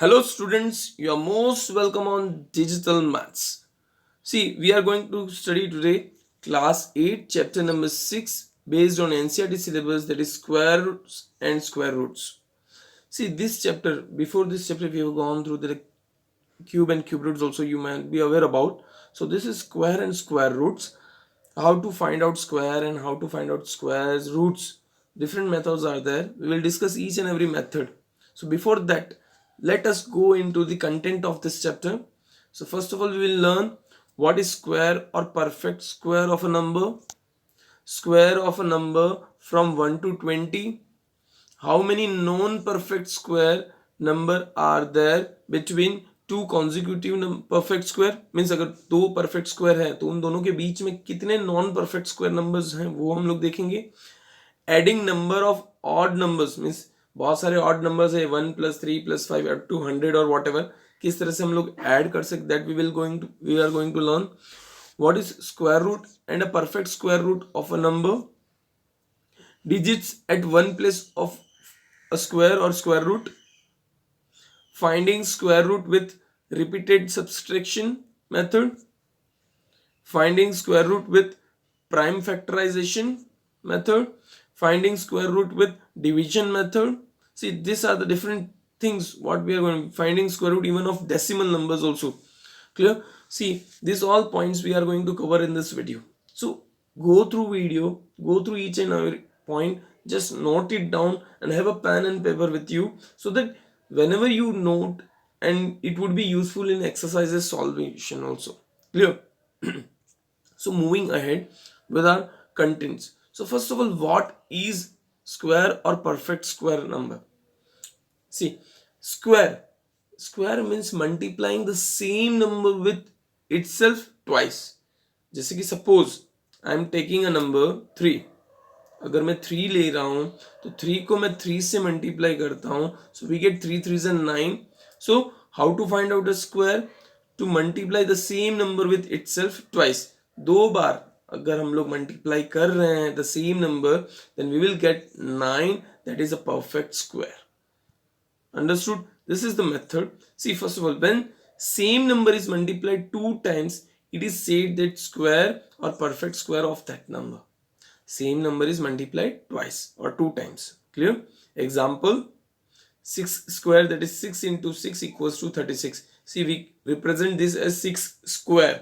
Hello, students. You are most welcome on Digital Maths. See, we are going to study today class 8, chapter number 6, based on NCERT syllabus, that is square roots and square roots. See, this chapter, before this chapter, we have gone through the cube and cube roots, also, you might be aware about. So, this is square and square roots. How to find out square and how to find out squares, roots. Different methods are there. We will discuss each and every method. So before that, let us go into the content of this chapter. So first of all, we will learn what is square or perfect square of a number. Square of a number from 1 to 20. How many non-perfect square number are there between two consecutive perfect square means अगर दो perfect square है तो उन दोनों के बीच में कितने non perfect square numbers हैं वो हम लोग देखेंगे. Adding number of odd numbers means बहुत सारे ऑड नंबर्स है 1+3+5 अप टू 100 और वॉट एवर, किस तरह से हम लोग ऐड कर सकते, that we are going to learn. What is square root and a perfect square root of a number. Digits at one place of a square और square root. Finding square root with repeated subtraction method. Finding square root with prime factorization method. Finding square root with division method. See, these are the different things what we are going to finding square root even of decimal numbers also. Clear? See, these all points we are going to cover in this video. So go through video, go through each and every point, just note it down and have a pen and paper with you so that whenever you note, and it would be useful in exercises solvation also. Clear? So moving ahead with our contents. So first of all, what is square or perfect square number? See, square means multiplying the same number with itself twice. जैसे कि suppose I am taking a number 3. अगर मैं 3 ले रहा हूं तो 3 को मैं 3 से मल्टीप्लाई करता हूं, so we get 3 3 is 9. So how to find out a square? To multiply the same number with itself twice. दो बार अगर हम लोग मल्टीप्लाई कर रहे हैं the same number, then we will get 9. That is a perfect square. Understood? This is the method. See, first of all, when same number is multiplied two times, it is said that square or perfect square of that number. Same number is multiplied twice or two times. Clear? Example, 6 square, that is 6 into 6 equals to 36. See, we represent this as 6 square.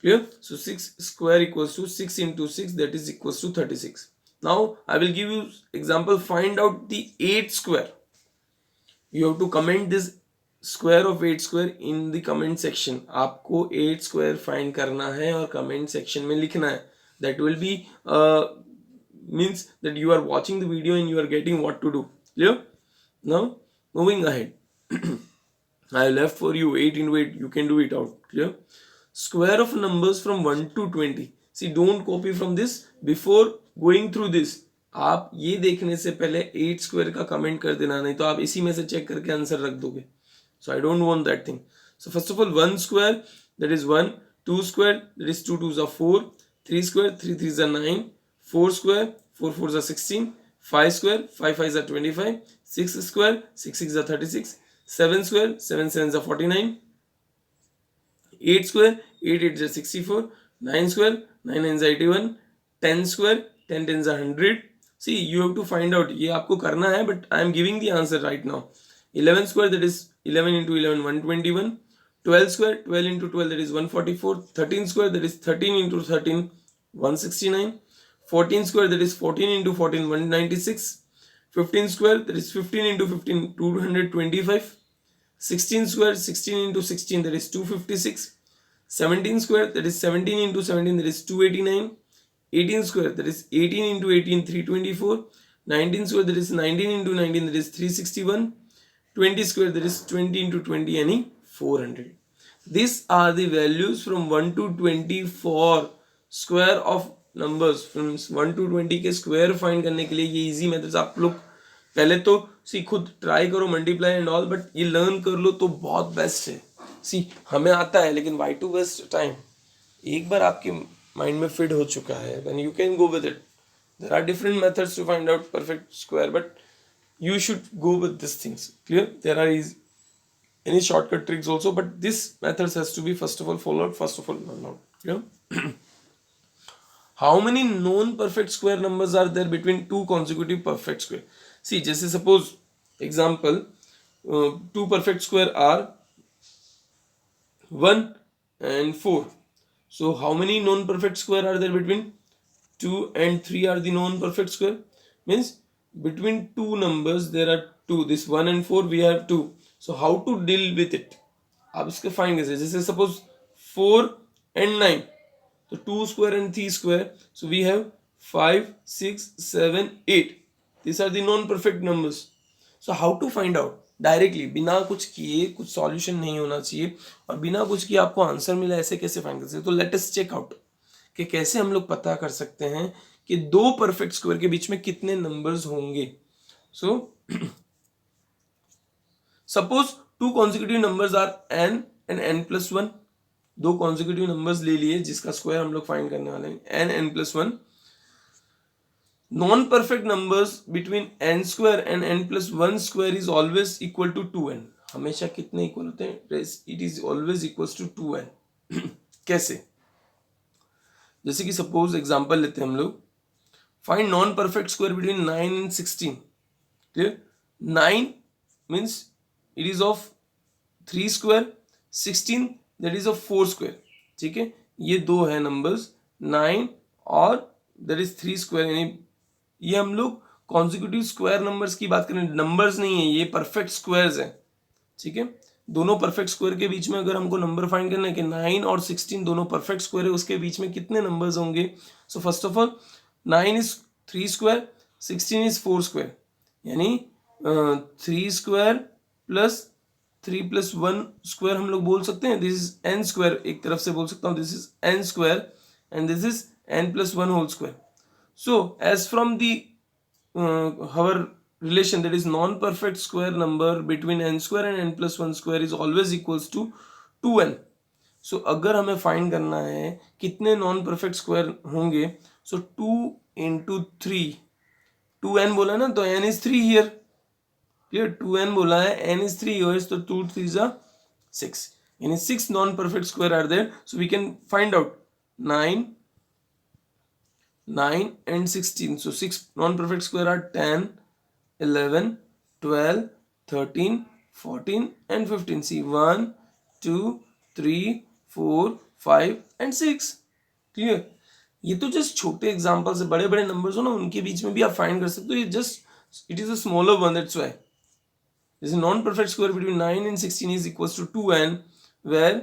Clear? So 6 square equals to 6 into 6, that is equals to 36. Now I will give you example. Find out the 8 square. You have to comment this square of 8 square in the comment section. आपको 8 square find करना है और comment section में लिखना है. That will be means that you are watching the video and you are getting what to do. Clear? Now moving ahead. I left for you 8 into 8. You can do it out. Clear? Square of numbers from 1 to 20. See, don't copy from this. Before going through this, आप ये देखने से पहले 8 square का comment कर देना, नहीं तो आप इसी में से चेक करके आंसर रख दोगे. So I don't want that thing. So first of all 1 square, that is 1. 2 square, that is 2 2s are 4. 3 square, 3 3s are 9. 4 square, 4 4s are 16. 5 square, 5 5s are 25. 6 square, 6 6s are 36. 7 square, 7 7s are 49. 8 square, 8 8s are 64. 9 square, 9 9s are 81. 10 square, 10 10s are 100. See, you have to find out. ये आपको करना है, but I am giving the answer right now. 11 square, that is 11 into 11, 121. 12 square, 12 into 12, that is 144. 13 square, that is 13 into 13, 169. 14 square, that is 14 into 14, 196. 15 square, that is 15 into 15, 225. 16 square, 16 into 16, that is 256. 17 square, that is 17 into 17, that is 289. 18 square, that is 18 into 18, 324. 19 square, that is 19 into 19, that is 361. 20 square, that is 20 into 20, any 400. These are the values from 1 to 20 for square of numbers. From 1 to 20 के square find करने के लिए ये easy methods आप लोग पहले तो सी खुद ट्राई करो मल्टीप्लाई एंड ऑल, बट ये लर्न कर लो तो बहुत बेस्ट है. सी हमें आता है लेकिन वाई टू वेस्ट टाइम. एक बार आपके माइंड में फिट हो चुका है, then you can go with it. There are different methods to find out perfect square, but you should go with these things. Clear? There are any shortcut tricks also, but this methods has to be first of all followed. First of all, how many known perfect square numbers are there between two consecutive perfect square? See, जैसे suppose example, two perfect square are 1 and 4. So how many known perfect square are there between 2 and 3 are the known perfect square? Means between two numbers there are two. This 1 and 4 we have 2. So how to deal with it? आप इसके find कैसे? जैसे suppose 4 and 9, so 2 square and 3 square, so we have 5, 6, 7, 8. These are the non-perfect numbers. So how to find out? Directly बिना कुछ किए, कुछ solution नहीं होना चाहिए और बिना कुछ किए आपको आंसर मिला, ऐसे कैसे फाइंड कर सकते? तो लेट अस चेक आउट कि कैसे हम लोग पता कर सकते हैं कि दो परफेक्ट स्क्वायर के बीच में कितने नंबर्स होंगे. So suppose two consecutive numbers are n and n plus 1. दो कॉन्सिक्यूटिव नंबर्स ले लिए जिसका स्क्वायर हम लोग फाइंड करने वाले हैं, n n plus 1. Non perfect numbers between n square and n plus 1 square is always equal to 2n. हमेशा कितने इक्वल होते हैं? It is always equal to 2n. कैसे? जैसे कि सपोज एग्जांपल लेते हैं हम लोग, find non perfect square between 9 and 16. Clear? 9 means it is of 3 square, 16 that is of 4 square. ठीक है, ये दो है नंबर्स 9 और दैट इज 3 स्क्वायर. यानी ये हम लोग कॉन्सिक्यूटिव स्क्वायर नंबर्स की बात करें, नंबर्स नहीं है, ये परफेक्ट स्क्वायर्स हैं. ठीक है, दोनों परफेक्ट स्क्वायर के बीच में अगर हमको नंबर फाइंड करना है कि 9 और 16 दोनों परफेक्ट स्क्वायर है, उसके बीच में कितने नंबर्स होंगे? सो first of all 9 is 3 square, 16 is 4 square. यानी 3 स्क्वायर प्लस 3 प्लस 1 स्क्वायर हम लोग बोल सकते हैं. दिस इज n स्क्वायर, एक तरफ से बोल सकता हूँ this is n square and this is n plus 1 whole square. So as from the our relation, that is non-perfect square number between n square and n plus 1 square is always equals to 2n. So अगर हमें find करना है कितने non perfect square होंगे, so 2 into 3, 2n बोला ना, तो n is 3 here. Clear? 2n बोला है, n is 3 here, so 2 3s are 6. यानी 6 non perfect square are there. So we can find out 9 and 16. So 6 non-perfect square are 10, 11, 12, 13, 14 and 15. See 1, 2, 3, 4, 5 and 6. Clear? ये तो just छोटे examples है. बड़े बड़े numbers हो ना, उनके बीच में भी आप फाइंड कर सकते हो. ये just it is a smaller one, that's why. जैसे non perfect square between 9 and 16 is equals to 2n, where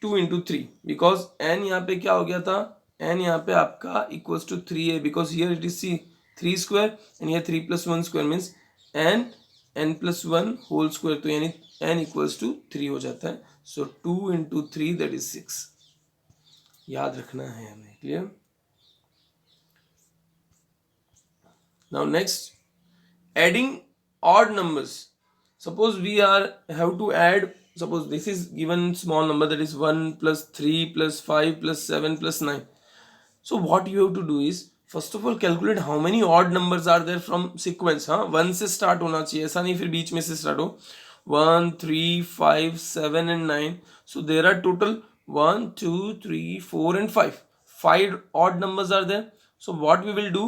2 into 3, because n यहाँ पे क्या हो गया था? n यहाँ पे आपका इक्वल्स टू 3 है, because here it is 3 square and here 3 plus 1 square means n plus 1 whole square. तो यानी n इक्वल्स टू 3 हो जाता है. So 2 into 3 that is 6. याद रखना है हमें. Clear? Now next, adding odd numbers. Suppose we are have to add, suppose this is given small number, that is 1 plus 3 plus 5 plus 7 plus 9. So what you have to do is first of all calculate how many odd numbers are there from sequence. हाँ, 1 से start होना चाहिए, ऐसा नहीं फिर बीच में से start हो. 1, 3, 5, 7 and 9. So there are total 1, 2, 3, 4 and 5. 5 odd numbers are there. So what we will do,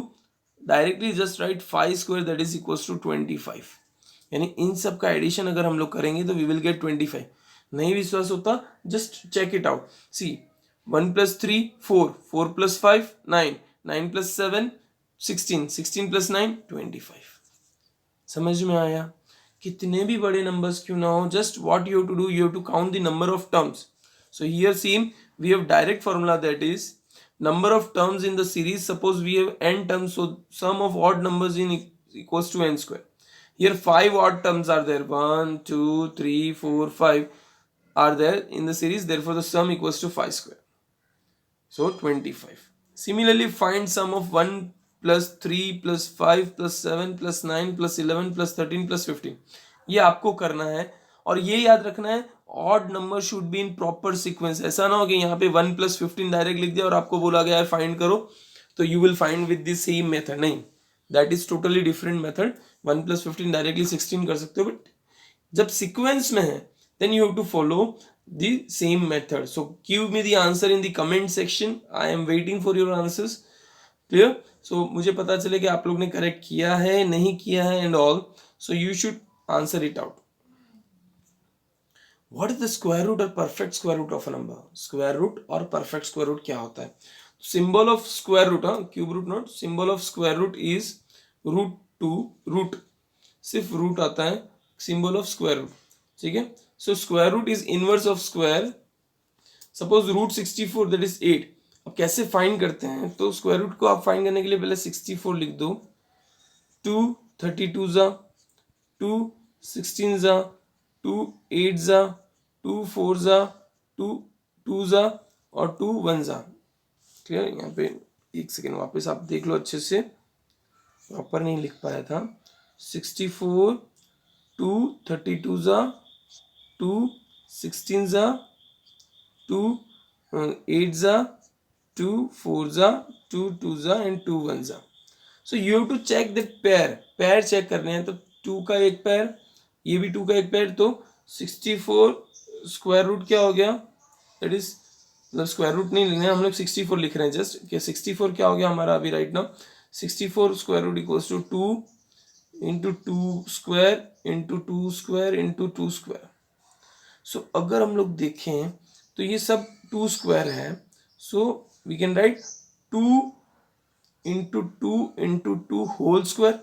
directly just write 5 square, that is equals to 25. यानी इन सब का एडिशन अगर हम लोग करेंगे तो वी विल गेट 25. नहीं विश्वास होता, just check it out. See 1 plus 3 4, 4 plus 5 9, 9 plus 7 16, 16 plus 9 25. समझ में आया? कितने भी बड़े नंबर्स क्यों ना हो, just what you have to do, you have to count the number of terms. So here same we have direct formula, that is number of terms in the series. Suppose we have n terms, so sum of odd numbers in equals to n square. Here 5 odd terms are there, 1, 2, 3, 4, 5 are there in the series, therefore the sum equals to 5 square. So 25. Similarly, find sum of 1 plus 3 plus 5 plus 7 plus 9 plus 11 plus 13 plus 15. ये आपको करना है और ये याद रखना है, odd number should be in proper sequence. ऐसा ना हो कि यहाँ पे 1 plus 15 डायरेक्ट लिख दिया और आपको बोला गया है फाइंड करो, तो you will find with this same method. नहीं, that is totally different method. 1 plus 15 directly 16 कर सकते हो, बट जब सीक्वेंस में है then you have to follow the same method. So give me the answer in the comment section. I am waiting for your answers. Clear? So मुझे पता चले कि आप लोग ने करेक्ट किया है नहीं किया है and all. So you should answer it out. What is the square root or perfect square root of a number? Square root और perfect square root क्या होता है? Symbol of square root, हाँ, cube root not. Symbol of square root is root 2 root. सिर्फ root आता है. Symbol of square root. ठीक है? So square root is inverse of square. Suppose root 64 that is 8. अब कैसे फाइंड करते हैं? तो स्क्वायर रूट को आप फाइंड करने के लिए पहले 64 लिख दो. 2 32 जा, 2 16 जा, 2 8 जा, 2 4 जा, 2 2 जा और 2 1 जा. क्लियर? यहाँ पे एक सेकेंड वापस आप देख लो अच्छे से, प्रॉपर नहीं लिख पाया था. 64 2 32 जा, 2 16 जा, 2 8 जा, 2 4 जा, 2 2 जा एंड 2 1 जा. So you have to check that pair check करने हैं. तो 2 का एक पैर, ये भी 2 का एक पैर. तो 64 स्क्वायर रूट क्या हो गया? दैट इज मतलब स्क्वायर रूट नहीं लिखना है हम लोग, 64 लिख रहे हैं जस्ट. कि 64 क्या हो गया हमारा अभी right now? 64 square root equals to 2 into 2 square into 2 square into 2 square. So अगर हम लोग देखें तो ये सब 2 स्क्वायर है. So we can write 2 into 2 into 2 whole square.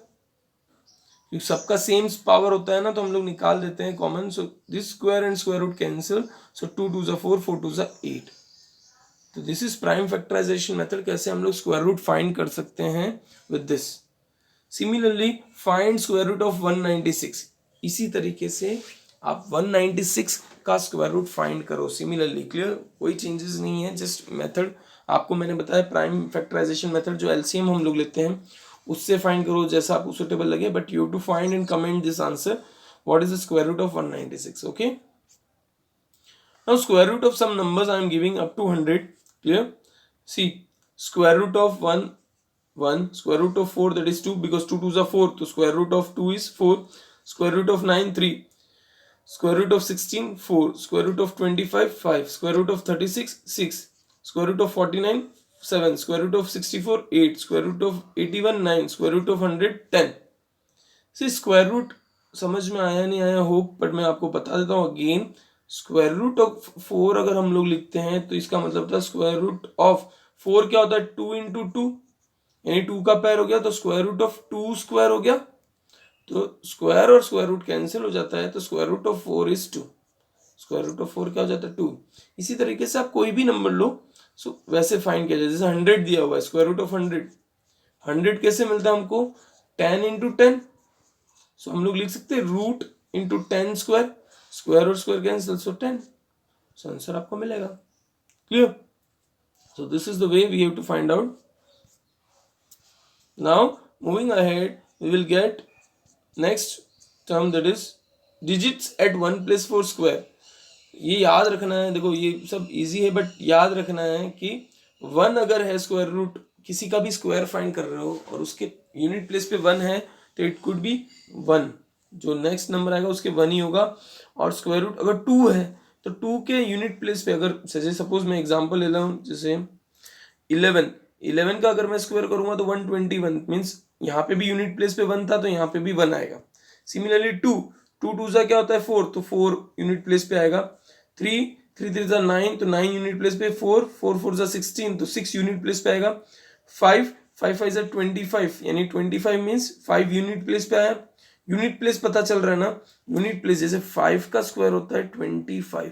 सबका सेम पावर होता है ना, तो हम लोग निकाल देते हैं common. So this square and square root cancel. So 2 2 जा 4, 4 2 जा 8. तो this is prime factorization method. कैसे हम लोग स्क्वायर रूट फाइंड कर सकते हैं with this. Similarly find square root of 196. इसी तरीके से आप 196 का स्क्वायर रूट फाइंड करो. सिमिलरली क्लियर, कोई चेंजेस नहीं है, जस्ट मेथड आपको मैंने बताया प्राइम फैक्टराइजेशन मेथड जो एलसीएम हम लोग लेते हैं उससे फाइंड करो जैसा आपको सुटेबल लगे. But you have to find and comment this answer. What is the square root of 196? Okay. Now square root of some numbers I am giving up to 100. Clear? See square root of 1 1, square root of 4 that is 2 because 2 2s are 4. So square root of 2 is 4. Square root of 9 3. Square root of 16 4. Square root of 25 5. Square root of 36 6. Square root of 49 7. Square root of 64 8. Square root of 81 9. Square root of 100 10. See square root समझ में आया नहीं आया hope, but मैं आपको बता देता हूँ अगेन. स्क्वायर रूट ऑफ 4 अगर हम लोग लिखते हैं तो इसका मतलब था स्क्वायर रूट ऑफ 4 क्या होता है? 2 इंटू 2 यानी 2 का पैर हो गया. तो स्क्वायर रूट ऑफ 2 स्क्वायर हो गया. तो स्क्वायर और स्क्वायर रूट कैंसिल हो जाता है. तो square root of 4 is 2. Square root of 4 क्या हो जाता है? 2. इसी तरीके से आप कोई भी नंबर लो. सो वैसे फाइंड किया जाए. जैसे 100 दिया हुआ है, स्क्वायर रूट ऑफ 100. 100 कैसे मिलता है हमको? 10 इंटू 10. सो हम लोग लिख सकते हैं रूट इंटू 10 स्क्वायर. स्क्वायर और square cancel, so 10. So answer आपको मिलेगा. Clear? So this is the way we have to find out. Now moving ahead, we will get next term that is digits at one place for square. ये याद रखना है. देखो ये सब easy है बट याद रखना है कि 1 अगर है स्क्वायर रूट, किसी का भी स्क्वायर फाइंड कर रहे हो और उसके यूनिट प्लेस पे 1 है तो इट कुड बी 1. जो नेक्स्ट नंबर आएगा उसके 1 ही होगा. और स्क्वायर रूट अगर 2 है तो 2 के यूनिट प्लेस पे अगर जैसे सपोज मैं एग्जांपल ले रहा हूँ, जैसे 11 का अगर मैं स्क्वायर करूंगा तो 121 मीन्स यहाँ पे भी यूनिट प्लेस पे 1 था तो यहाँ पे भी 1 आएगा. सिमिलरली 2 2 जा क्या होता है? 4. तो 4 यूनिट प्लेस पे आएगा. 3 3 जा 9. तो 9 यूनिट प्लेस पे. 4 4 जा 16. तो 6 यूनिट प्लेस पे आएगा. 5 5 जा 25 यानी 25 मीन्स 5 यूनिट प्लेस पे आया. यूनिट प्लेस पता चल रहा है ना. यूनिट प्लेस जैसे 5 का स्क्वायर होता है 25.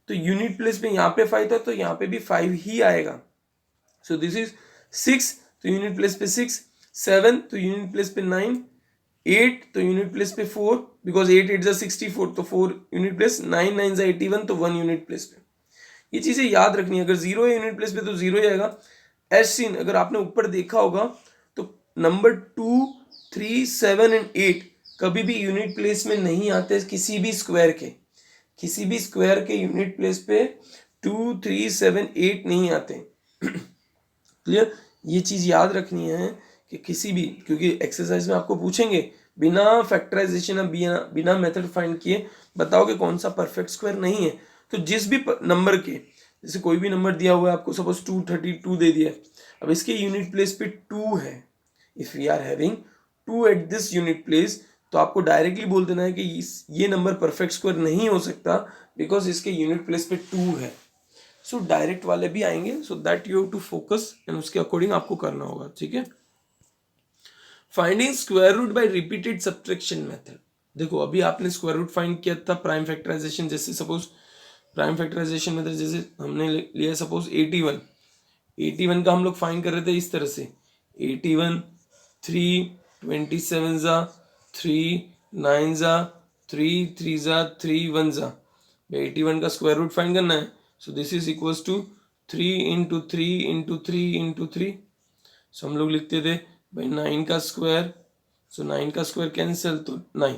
तो यूनिट प्लेस पे यहाँ पे 5 था तो यहाँ पे भी 5 ही आएगा. So this is 6 तो यूनिट प्लेस पे 6. 7 तो यूनिट प्लेस पे 9. 8 तो यूनिट प्लेस पे 4 बिकॉज 8 8 जा 64. तो 4 यूनिट प्लेस. 9 9 जा 81 तो 1 यूनिट प्लेस पे. ये चीजें याद रखनी है. अगर 0 है यूनिट प्लेस पे तो 0 ही आएगा. एज सीन अगर आपने ऊपर देखा होगा तो नंबर 2 3 7 एंड 8 कभी भी यूनिट प्लेस में नहीं आते. किसी भी स्क्वायर के यूनिट प्लेस पे 2 3 7 8 नहीं आते. क्लियर? ये चीज याद रखनी है कि किसी भी, क्योंकि एक्सरसाइज में आपको पूछेंगे बिना फैक्टराइजेशन या बिना मेथड फाइंड किए बताओ कि कौन सा परफेक्ट स्क्वायर नहीं है। तो जिस भी नंबर के, जैसे कोई भी नंबर दिया हुआ है आपको, सपोज 232 दे दिया है, अब इसके यूनिट प्लेस पे 2 है, if we are having 2 at this unit place, तो आपको डायरेक्टली बोल देना है कि ये नंबर परफेक्ट स्क्वायर नहीं हो सकता बिकॉज इसके यूनिट प्लेस पे 2 है। सो डायरेक्ट वाले भी आएंगे, so that you have to focus and उसके अकॉर्डिंग आपको करना होगा, ठीक है। Finding square root by repeated subtraction method. देखो अभी आपने स्क्वायर रूट फाइंड किया था प्राइम फैक्टराइजेशन, जैसे सपोज प्राइम फैक्टराइजेशन मेथड जैसे हमने लिया सपोज 81 का हम लोग फाइंड कर रहे थे इस तरह से, 81 3 27 जा 3 9 जा 3 3 जा 3 1 जा, 81 का स्क्वायर रूट फाइंड करना है। So this is equals to 3 into 3 into 3 into 3। So हम लोग लिखते थे भाई 9 का स्क्वायर, सो 9 का स्क्वायर कैंसिल तो 9।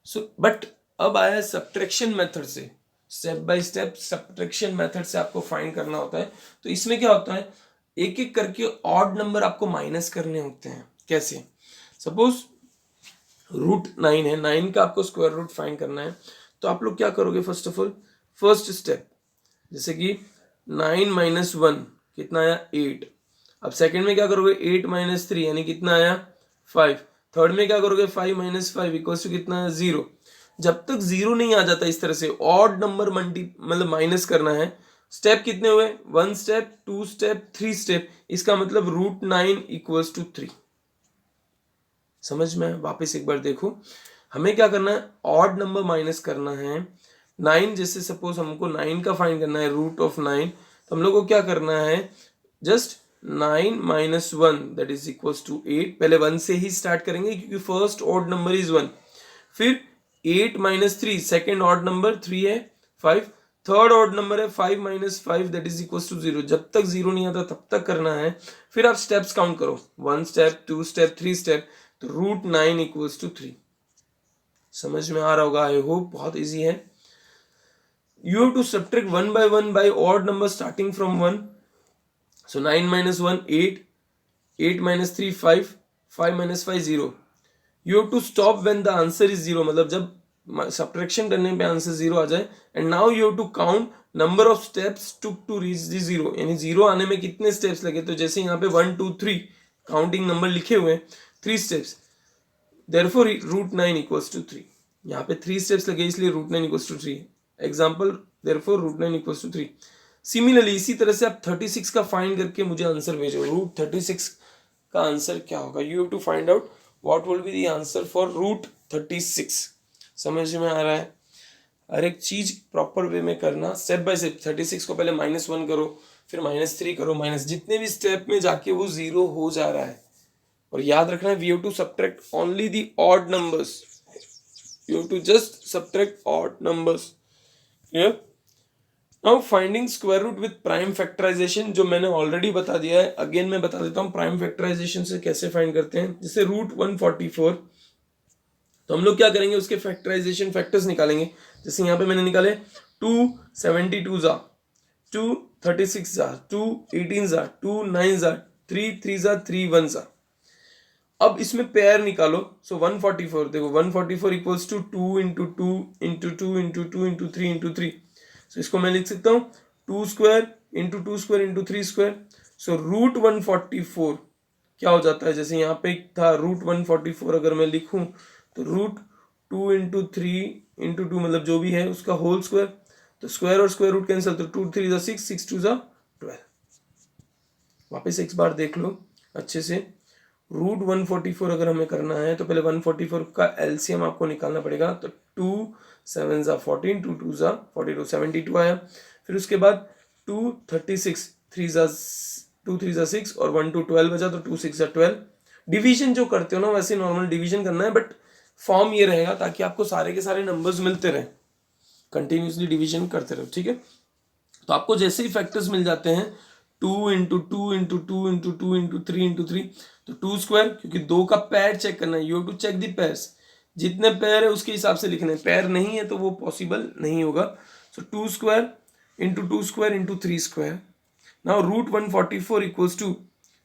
सो बट अब आया सब्ट्रैक्शन मेथड से, step by step subtraction method से आपको फाइंड करना होता है। तो इसमें क्या होता है, एक एक करके ऑड नंबर आपको माइनस करने होते हैं। कैसे, सपोज रूट 9 है, 9 का आपको स्क्वायर रूट फाइंड करना है, तो आप लोग क्या करोगे, first of all first step, जैसे कि 9 माइनस 1 कितना आया 8। अब सेकंड में क्या करोगे, 8 माइनस 3 यानी कितना आया 5। थर्ड में क्या करोगे, 5 माइनस 5 इक्वल्स टू कितना है 0। जब तक 0 नहीं आ जाता इस तरह से ऑड नंबर मतलब माइनस करना है। स्टेप कितने हुए, 1 स्टेप 2 स्टेप 3 स्टेप, इसका मतलब रूट 9 इक्वल्स टू 3। समझ में, वापस एक बार देखो, हमें क्या करना है, ऑड नंबर माइनस करना है। 9 जैसे सपोज हमको 9 का फाइंड करना है, रूट ऑफ 9, तो हम लोग को क्या करना है, just 9 minus 1 that is equals to 8। पहले 1 से ही स्टार्ट करेंगे क्योंकि फर्स्ट ऑड नंबर इज 1। फिर 8 माइनस 3 सेकेंड ऑड नंबर 3 है 5, थर्ड ऑड नंबर है 5 minus 5 that is equals to 0। जब तक 0 नहीं आता तब तक करना है। फिर आप स्टेप्स काउंट करो, 1 स्टेप 2 स्टेप 3 स्टेप, तो रूट 9 इक्वल्स टू 3। समझ में आ रहा होगा, आई होप, बहुत इजी है। You have to subtract 1 by odd number starting from 1. So 9 minus 1 8, 8 minus 3 5, 5 minus 5 0. You have to stop when the answer is 0, मतलब जब subtraction करने पे आंसर 0 आ जाए। And now you have to count number of steps took to reach the 0, यानी 0 आने में कितने steps लगे। तो जैसे यहाँ पे 1 2 3 काउंटिंग नंबर लिखे हुए हैं, 3 steps, therefore root 9 equals to 3। यहाँ पे 3 steps लगे इसलिए root 9 equals to 3। Example, therefore root 9 equals to 3। Similarly इसी तरह से आप 36 का फाइंड करके मुझे आंसर भेजो, रूट 36 का आंसर क्या होगा। You have to find out what will be the answer for root 36। समझ में आ रहा है, हर एक चीज प्रॉपर वे में करना, स्टेप बाय स्टेप। 36 को पहले -1 करो, फिर -3 करो, माइनस जितने भी स्टेप में जाके वो 0 हो जा रहा है। और याद रखना है, we have to subtract only the odd numbers, you have to just subtract odd numbers. Now finding square root with prime factorization, जो मैंने ऑलरेडी बता दिया है, अगेन मैं बता देता हूँ प्राइम फैक्टराइजेशन से कैसे फाइंड करते हैं। जैसे रूट 144, तो हम लोग क्या करेंगे, उसके फैक्टराइजेशन फैक्टर्स निकालेंगे। जैसे यहाँ पे मैंने निकाले 272 जा 236 जा 218 जा 29 जा 3 जा 3 1 जा। अब इसमें पेयर निकालो। सो 144, देखो 144 equals to 2 into 2 into 2 into 2 into 3 into 3। So इसको मैं लिख सकता हूँ 2 square into 2 square into 3 square. So root 144 क्या हो जाता है, जैसे यहाँ पे था रूट 144, अगर मैं लिखूं तो रूट 2 इंटू 3 इंटू 2 मतलब जो भी है उसका होल स्क्वायर। तो स्क्वायर और स्क्वायर रूट कैंसिल, तो 2 3 जा 6, 6 2 जा 12। वापस एक बार देख लो अच्छे से, रूट 144 अगर हमें करना है तो पहले 144 का एलसीएम आपको निकालना पड़ेगा। तो 2 7 जा 14, 2 2 जा 42, 72 आया। फिर उसके बाद 2 36, 3 जा 2 3 जा 6 और 1 2 12 बचा, तो 2 6 जा 12। डिवीजन जो करते हो ना वैसे नॉर्मल डिवीजन करना है, बट फॉर्म ये रहेगा ताकि आपको सारे के सारे नंबर्स मिलते रहे, कंटिन्यूसली डिवीजन करते रहो, ठीक है। तो आपको जैसे ही फैक्टर्स मिल जाते हैं 2 into 2 into 2 into 2 into 3 into 3, तो 2 स्क्वायर, क्योंकि 2 का पैर चेक करना है, you have to check the pairs, जितने पैर है उसके हिसाब से लिखना है, पैर नहीं है तो वो पॉसिबल नहीं होगा। So 2 square into 2 square into 3 square. Now root 144 equals to,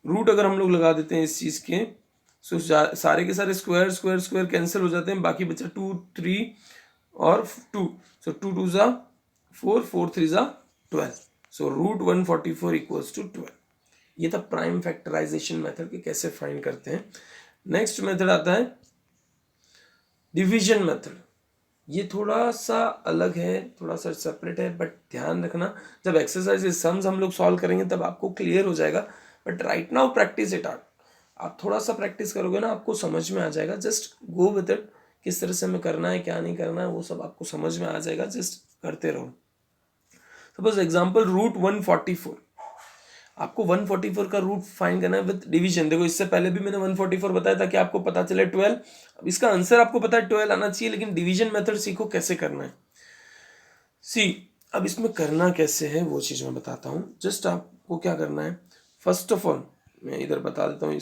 root अगर हम लोग लगा देते हैं इस चीज के, सो सारे के सारे स्क्वायर स्क्वायर स्क्वायर कैंसिल हो जाते हैं, बाकी बचा 2 3 और 2। सो 2 2 ज़ा 4, 4 3 ज़ा 12। So root 144 equals to 12। ये था प्राइम फैक्टराइजेशन मेथड के कैसे फाइंड करते हैं। नेक्स्ट मेथड आता है डिवीजन मेथड। ये थोड़ा सा अलग है, थोड़ा सा सेपरेट है, बट ध्यान रखना जब एक्सरसाइज सम्स हम लोग सॉल्व करेंगे तब आपको क्लियर हो जाएगा। But right now practice it out. आप थोड़ा सा प्रैक्टिस करोगे ना आपको समझ में आ जाएगा। जस्ट गो विद इट, किस तरह से हमें करना है क्या नहीं करना है वो सब आपको समझ में आ जाएगा। जस्ट करते रहो। सपोज एग्जाम्पल रूट 144, आपको 144 का रूट फाइंड करना है विद डिवीजन। देखो इससे पहले भी मैंने 144 बताया था कि आपको पता चले 12। अब इसका आंसर आपको पता है 12 आना चाहिए, लेकिन डिवीजन मेथड सीखो कैसे करना है। सी अब इसमें करना कैसे है वो चीज़ मैं बताता हूँ। जस्ट आपको क्या करना है, फर्स्ट ऑफ ऑल मैं इधर बता देता हूँ,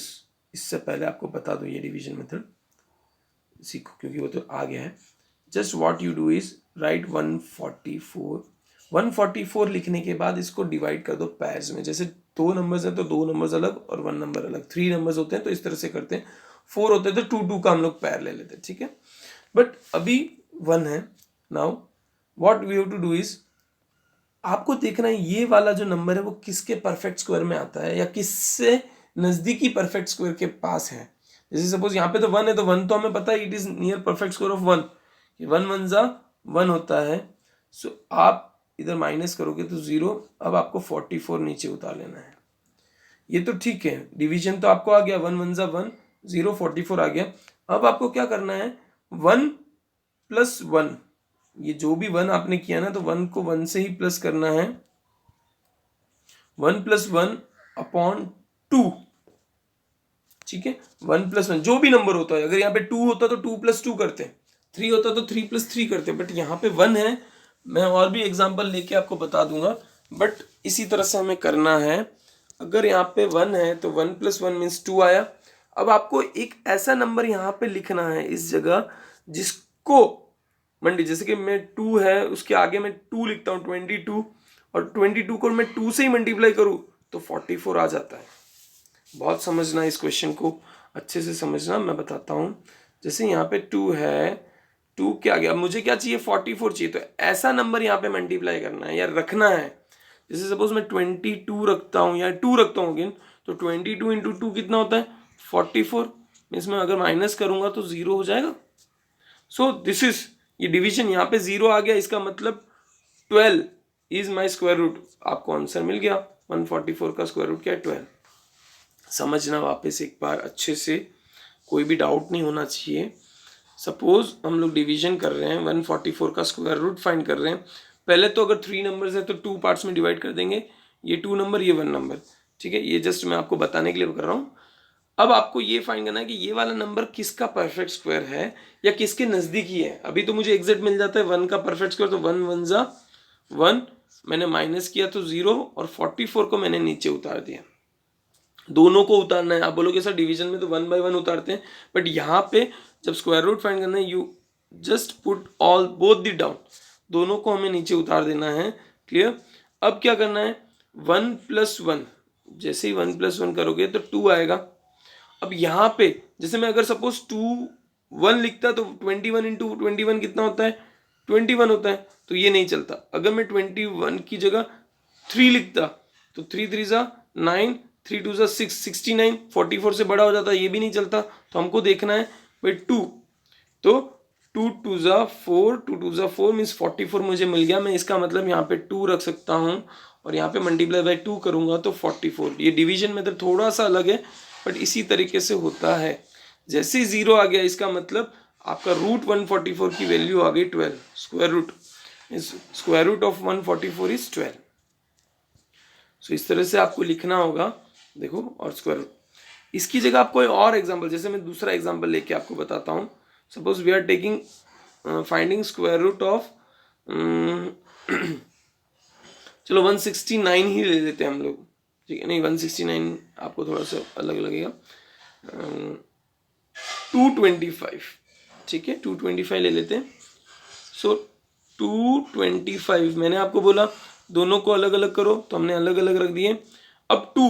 इससे पहले आपको बता दो ये डिवीजन मेथड सीखो क्योंकि वो तो आ गया है। Just what you do is right 144। 144 लिखने के बाद इसको डिवाइड कर दो पैर्स में। जैसे 2 नंबर्स हैं तो 2 नंबर्स अलग और 1 नंबर अलग। 3 नंबर्स होते हैं तो इस तरह से करते हैं। 4 होते हैं तो 2 2 का हम लोग पैर ले लेते हैं, ठीक है। बट अभी 1 है। Now what we have to do is आपको देखना है ये वाला जो नंबर है वो किसके परफेक्ट स्क्वायर में आता है या किससे नजदीकी परफेक्ट स्क्वायर के पास है। जैसे सपोज यहाँ पे तो 1 है तो 1 तो हमें पता है it is near perfect square of 1। 1 1 जा 1 होता है। सो आप इधर माइनस करोगे तो 0। अब आपको 44 नीचे उतार लेना है। ये तो ठीक है, डिवीजन तो आपको आ गया। 1 1 जा 1, 0 44 आ गया। अब आपको क्या करना है 1 प्लस 1, ये जो भी 1 आपने किया ना तो 1 को 1 से ही प्लस करना है। 1 प्लस 1 अपॉन 2, ठीक है। 1 प्लस 1 जो भी नंबर होता है, अगर यहाँ पे 2 होता तो 2 प्लस 2 करते, 3 होता तो 3 प्लस 3 करते, बट यहाँ पे 1 है। मैं और भी एग्जांपल लेके आपको बता दूंगा, बट इसी तरह से हमें करना है। अगर यहाँ पे 1 है तो 1 प्लस 1 मीन्स 2 आया। अब आपको एक ऐसा नंबर यहाँ पे लिखना है इस जगह जिसको मंडी, जैसे कि मैं 2 है उसके आगे मैं 2 लिखता हूँ 22, और 22 को मैं 2 से ही मल्टीप्लाई करूँ तो 44 आ जाता है। बहुत समझना इस क्वेश्चन को, अच्छे से समझना, मैं बताता हूँ। जैसे यहाँ पे 2 है, 2 क्या गया, मुझे क्या चाहिए 44 चाहिए, तो ऐसा नंबर यहाँ पे मल्टीप्लाई करना है या रखना है। जैसे सपोज मैं 22 रखता हूँ या 2 रखता हूँ अगेन, तो 22 इंटू 2 कितना होता है 44। इसमें अगर माइनस करूँगा तो 0 हो जाएगा। सो दिस इज, ये डिवीजन यहाँ पे 0 आ गया, इसका मतलब 12 इज माई स्क्वायर रूट। आपको आंसर मिल गया। 144 का स्क्वायर रूट क्या है 12। समझना वापस एक बार अच्छे से, कोई भी डाउट नहीं होना चाहिए। सपोज हम लोग डिवीजन कर रहे हैं, 144 का स्क्वायर रूट फाइंड कर रहे हैं। पहले तो अगर 3 नंबर्स है तो 2 पार्ट्स में डिवाइड कर देंगे, ये 2 नंबर ये 1 नंबर, ठीक है। ये जस्ट मैं आपको बताने के लिए कर रहा हूँ। अब आपको ये फाइंड करना है कि ये वाला नंबर किसका परफेक्ट स्क्वायर है या किसके नजदीकी है। अभी तो मुझे एग्जैक्ट मिल जाता है 1 का परफेक्ट स्क्वायर, तो 1 1 जा 1, मैंने माइनस किया तो 0, और 44 को मैंने नीचे उतार दिया। दोनों को उतारना है। आप बोलोगे सर डिवीजन में तो 1 बाय 1 उतारते हैं, बट यहाँ पे जब स्क्वायर रूट फाइंड करना है you just put all both the down, दोनों को हमें नीचे उतार देना है। क्लियर। अब क्या करना है 1 प्लस 1, जैसे ही 1 प्लस 1 करोगे तो 2 आएगा। अब यहाँ पे जैसे मैं अगर सपोज 2 1 लिखता तो 21 इंटू 21 कितना होता है 21 होता है, तो ये नहीं चलता। अगर मैं 21 की जगह 3 लिखता तो 3 3 जा 9, 3 2 जा 6, 69, 44 से बड़ा हो जाता, ये भी नहीं चलता। तो हमको देखना है भाई 2, तो 2 2 जा 4, 2 2 जा 4 मीन्स 44 मुझे मिल गया। मैं इसका मतलब यहाँ पे 2 रख सकता हूँ और यहाँ पे मल्टीप्लाई बाई 2 करूँगा तो 44। ये डिवीजन मेथड थोड़ा सा अलग है, बट इसी तरीके से होता है। जैसे ही 0 आ गया इसका मतलब आपका रूट 144 की वैल्यू आ गई 12। Square root of 144 is 12। So इस तरह से आपको लिखना होगा। देखो, और स्क्वायर रूट, इसकी जगह आप कोई और एग्जांपल, जैसे मैं दूसरा एग्जांपल लेके आपको बताता हूँ। Suppose we are taking finding square root of चलो 169 ही ले लेते हैं हम लोग, ठीक है। नहीं 169 आपको थोड़ा सा अलग लगेगा। 225, ठीक है 225 ले लेते हैं। सो 225 मैंने आपको बोला दोनों को अलग अलग करो, तो हमने अलग अलग रख दिए। अब 2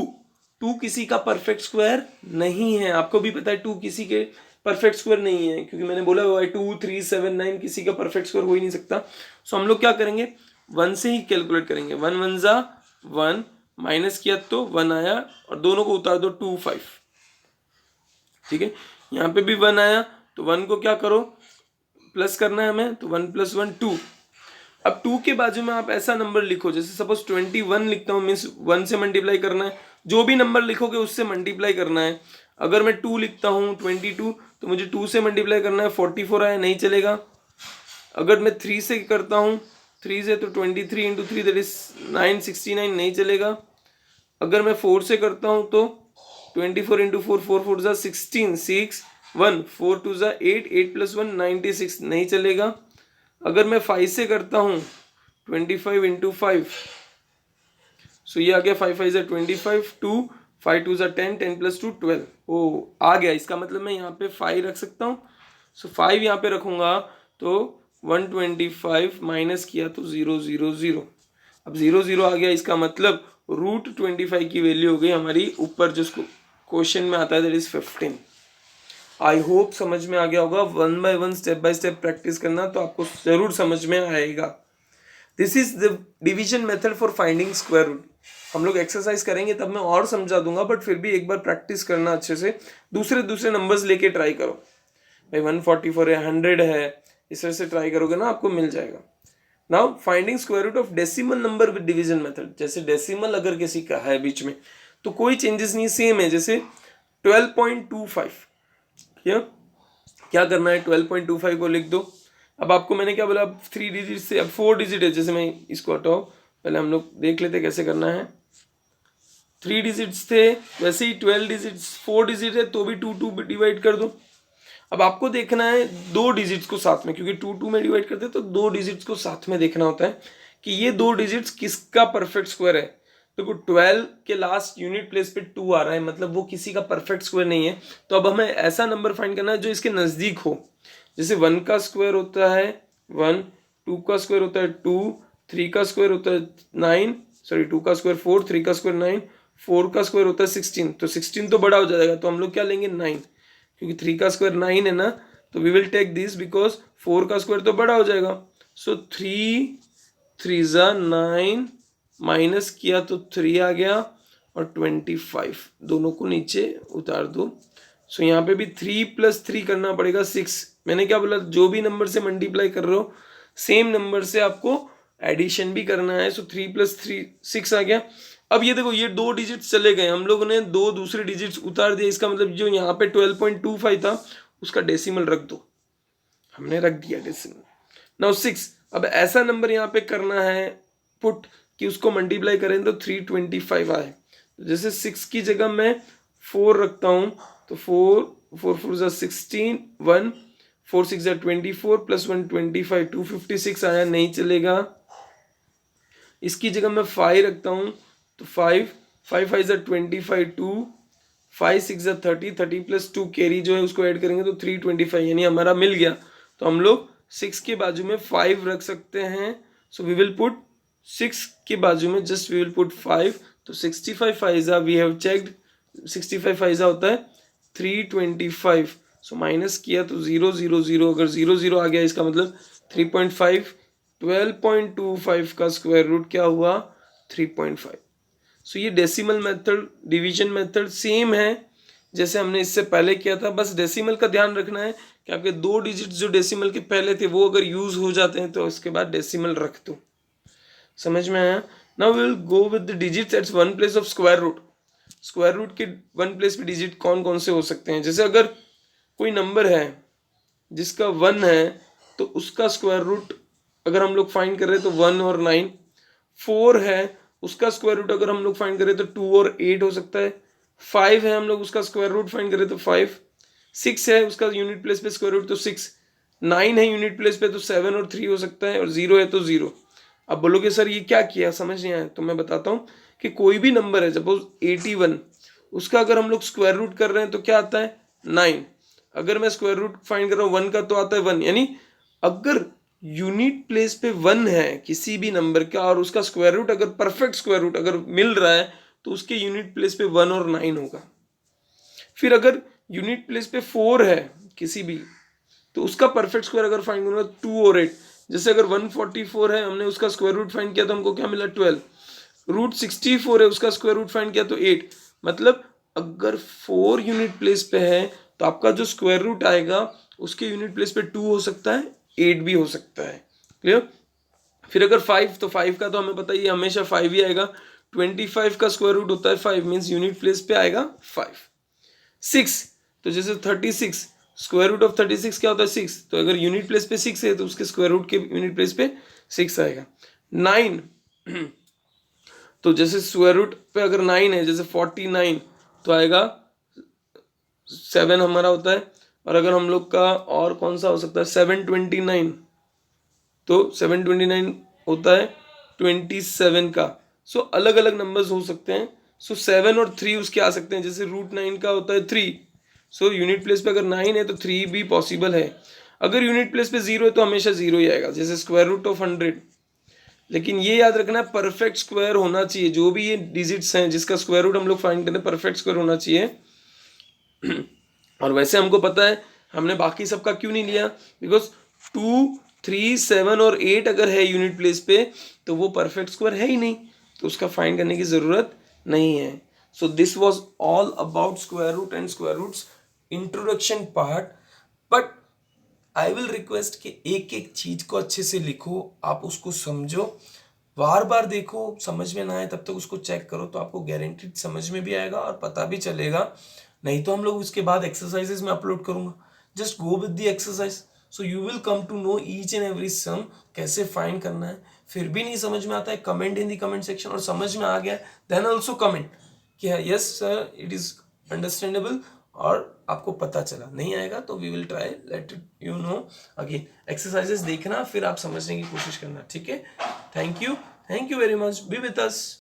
2 किसी का परफेक्ट स्क्वायर नहीं है, आपको भी पता है 2 किसी के परफेक्ट स्क्वायर नहीं है, क्योंकि मैंने बोला हुआ है 2 3 7 9 किसी का परफेक्ट स्क्वायर हो ही नहीं सकता। सो हम लोग क्या करेंगे, 1 से ही कैलकुलेट करेंगे। 1 1 जा 1, माइनस किया तो 1 आया और दोनों को उतार दो 2 5, ठीक है। यहाँ पे भी 1 आया तो 1 को क्या करो, प्लस करना है हमें, तो 1 + 1 2। अब 2 के बाजू में आप ऐसा नंबर लिखो, जैसे सपोज 21 लिखता हूँ, मीन्स 1 से मल्टीप्लाई करना है, जो भी नंबर लिखोगे उससे मल्टीप्लाई करना है। अगर मैं 2 लिखता हूँ 22, तो मुझे 2 से मल्टीप्लाई करना है, 44 आया नहीं चलेगा। अगर मैं 3 से करता हूँ, 3 से, तो 23 × 3 दैट इज 969 नहीं चलेगा। अगर मैं 4 से करता हूँ तो 24 × 4 4 4 जा 16 6 1 4 2 जा 8 8 + 1 96 नहीं चलेगा। अगर मैं 5 से करता हूँ 25 × 5, सो ये आ गया 5 5 जा 25 2 5 2 जा 10 10 + 2 12। ओ आ गया, इसका मतलब मैं यहाँ पे 5 रख सकता हूँ। सो 5 यहाँ पे रखूँगा तो 125 माइनस किया तो 0 0 0। अब 0 0 आ गया, इसका मतलब √25 की वैल्यू हो गई हमारी ऊपर जो क्वेश्चन में आता है, दैट इज 15। आई होप समझ में आ गया होगा। 1 by 1 step by step practice करना तो आपको जरूर समझ में आएगा। This is the division method for finding square root. हम लोग एक्सरसाइज करेंगे तब मैं और समझा दूंगा, बट फिर भी एक बार प्रैक्टिस करना अच्छे से, दूसरे दूसरे नंबर्स लेके ट्राई करो। भाई 144 है, 100 है, इस तरह से ट्राई करोगे ना आपको मिल जाएगा। Now finding square root of decimal number with division method. जैसे डेसिमल अगर किसी का है बीच में तो कोई चेंजेस नहीं, सेम है। जैसे 12.25, क्या करना है, 12.25 को लिख दो। अब आपको मैंने क्या बोला, अब 3 डिजिट से, अब 4 डिजिट है, जैसे मैं इसको हटाओ, पहले हम लोग देख लेते कैसे करना है। 3 डिजिट्स थे, वैसे ही 12 डिजिट्स, 4 डिजिट है तो भी 2 2 डिवाइड कर दो। अब आपको देखना है 2 डिजिट्स को साथ में, क्योंकि 2 2 में डिवाइड करते हैं तो 2 डिजिट्स को साथ में देखना होता है कि ये 2 डिजिट्स किसका परफेक्ट स्क्वायर है। देखो 12 के लास्ट यूनिट प्लेस पे 2 आ रहा है, मतलब वो किसी का परफेक्ट स्क्वायर नहीं है। तो अब हमें ऐसा नंबर फाइंड करना है जो इसके नज़दीक हो। जैसे 1 का स्क्वायर होता है 1, 2 का स्क्वायर होता है 2, 3 का स्क्वायर होता है 9, सॉरी 2 का स्क्वायर 4, 3 का स्क्वायर 9, 4 का स्क्वायर होता है 16। तो 16 तो बड़ा हो जाएगा, तो हम लोग क्या लेंगे 9, क्योंकि 3 का स्क्वायर 9 है ना, तो we will take this because 4 का स्क्वायर तो बड़ा हो जाएगा। सो 3 3 जा 9, माइनस किया तो 3 आ गया और 25, दोनों को नीचे उतार दो। सो यहाँ पे भी 3 + 3 करना पड़ेगा 6। मैंने क्या बोला, जो भी नंबर से मल्टीप्लाई कर रहे हो सेम नंबर से आपको एडिशन भी करना है। सो 3 + 3 6 आ गया। अब ये देखो, ये 2 डिजिट्स चले गए, हम लोगों ने 2 दूसरे डिजिट्स उतार दिए। इसका मतलब जो यहाँ पे 12.25 था उसका डेसिमल रख दो, हमने रख दिया डेसिमल। नाउ 6, अब ऐसा नंबर यहाँ पे करना है पुट कि उसको मल्टीप्लाई करें तो 325 आए। जैसे 6 की जगह मैं 4 रखता हूँ तो 4 4 4 जा 16, 1 4 6 जा 24 + 1 25, 256 आया नहीं चलेगा। इसकी जगह मैं 5 रखता हूँ तो 5 5 5 जा 25, 2 5 6 जा 30, 30 + 2 कैरी जो है उसको ऐड करेंगे तो 325, यानी हमारा मिल गया। तो हम लोग 6 के बाजू में 5 रख सकते हैं। सो वी विल पुट 6 के बाजू में जस्ट वी विल पुट 5। तो 65 5 वी हैव चेक्ड, 65 5 होता है 325। सो माइनस किया तो 0 0 0, अगर 0 0 आ गया इसका मतलब 3.5, 12.25 का स्क्वायर रूट क्या हुआ 3.5। सो ये decimal method, division method same है जैसे हमने इससे पहले किया था। बस डेसिमल का ध्यान रखना है कि आपके 2 डिजिट्स जो डेसिमल के पहले थे वो अगर यूज हो जाते हैं तो उसके बाद डेसिमल रख दो। समझ में आया? Now we will go with the digits at one place of square root. Square root के वन प्लेस पे डिजिट कौन कौन से हो सकते हैं? जैसे अगर कोई नंबर है जिसका 1 है तो उसका स्क्वायर रूट अगर हम लोग फाइंड कर रहे हैं तो 1 और 9। 4 है उसका स्क्वायर रूट अगर हम लोग फाइंड करें तो 2 और 8 हो सकता है। 5 है हम लोग उसका स्क्वायर रूट फाइंड करें तो 5। 6 है उसका यूनिट प्लेस पे स्क्वायर रूट तो 6। 9 है यूनिट प्लेस पे तो 7 और 3 हो सकता है, और 0 है तो 0। अब बोलोगे सर ये क्या किया, समझ नहीं आया? तो मैं बताता हूँ कि कोई भी नंबर है, सपोज 81, उसका अगर हम लोग स्क्वायर रूट कर रहे हैं तो क्या आता है 9। अगर मैं स्क्वायर रूट फाइंड कर रहा हूँ 1 का तो आता है 1। यानी अगर यूनिट प्लेस पे 1 है किसी भी नंबर का और उसका स्क्वायर रूट अगर परफेक्ट स्क्वायर रूट अगर मिल रहा है तो उसके यूनिट प्लेस पे 1 और 9 होगा। फिर अगर यूनिट प्लेस पे 4 है किसी भी, तो उसका परफेक्ट स्क्वायर अगर फाइंड करूंगा 2 और 8, जैसे अगर 144 है, हमने उसका स्क्वायर रूट फाइंड किया तो हमको क्या मिला 12, रूट 64 है, उसका स्क्वायर रूट फाइंड किया तो 8। मतलब अगर 4 यूनिट प्लेस पे है तो आपका जो स्क्वायर रूट आएगा उसके यूनिट प्लेस पे 2 हो सकता है, 8 भी हो सकता है। क्लियर? फिर अगर 5, तो 5 का तो हमें पता ही है, हमेशा 5 ही आएगा। 25 का स्क्वायर रूट होता है 5, मीन्स यूनिट प्लेस पे आएगा 5। 6, तो जैसे 36, स्क्वायर रूट ऑफ 36 क्या होता है 6, तो अगर यूनिट प्लेस पे 6 है तो उसके स्क्वायर रूट के यूनिट प्लेस पे 6 आएगा। 9, तो जैसे स्क्वायर रूट पे अगर 9 है, जैसे 49, तो आएगा 7 हमारा होता है। और अगर हम लोग का और कौन सा हो सकता है 729, तो 729 होता है 27 का। सो अलग अलग नंबर्स हो सकते हैं। सो 7 और 3 उसके आ सकते हैं, जैसे रूट 9 का होता है 3। सो यूनिट प्लेस पे अगर 9 है तो 3 भी पॉसिबल है। अगर यूनिट प्लेस पे 0 है तो हमेशा 0 ही आएगा, जैसे स्क्वायर रूट ऑफ 100। लेकिन ये याद रखना, परफेक्ट स्क्वायर होना चाहिए। जो भी ये डिजिट्स हैं जिसका स्क्वायर रूट हम लोग फाइंड करें, परफेक्ट स्क्वायर होना चाहिए। और वैसे हमको पता है, हमने बाकी सबका क्यों नहीं लिया, बिकॉज 2, 3, 7 और 8 अगर है यूनिट प्लेस पे तो वो परफेक्ट स्क्वायर है ही नहीं, तो उसका फाइंड करने की ज़रूरत नहीं है। So this was all about square root and square roots introduction part. But I will request कि एक एक चीज को अच्छे से लिखो, आप उसको समझो, बार बार देखो, समझ में ना आए तब तक उसको चेक करो, तो आपको गारंटीड समझ में भी आएगा और पता भी चलेगा। नहीं तो हम लोग उसके बाद एक्सरसाइजेस में अपलोड करूंगा, just go with the exercise, so you will come to know each and every sum कैसे फाइंड करना है। फिर भी नहीं समझ में आता है, comment in the comment section, और समझ में आ गया देन ऑल्सो कमेंट कि yes sir it is understandable, और आपको पता चला। नहीं आएगा तो we will try let you know again. Exercises देखना, फिर आप समझने की कोशिश करना, ठीक है? Thank you very much, be with us.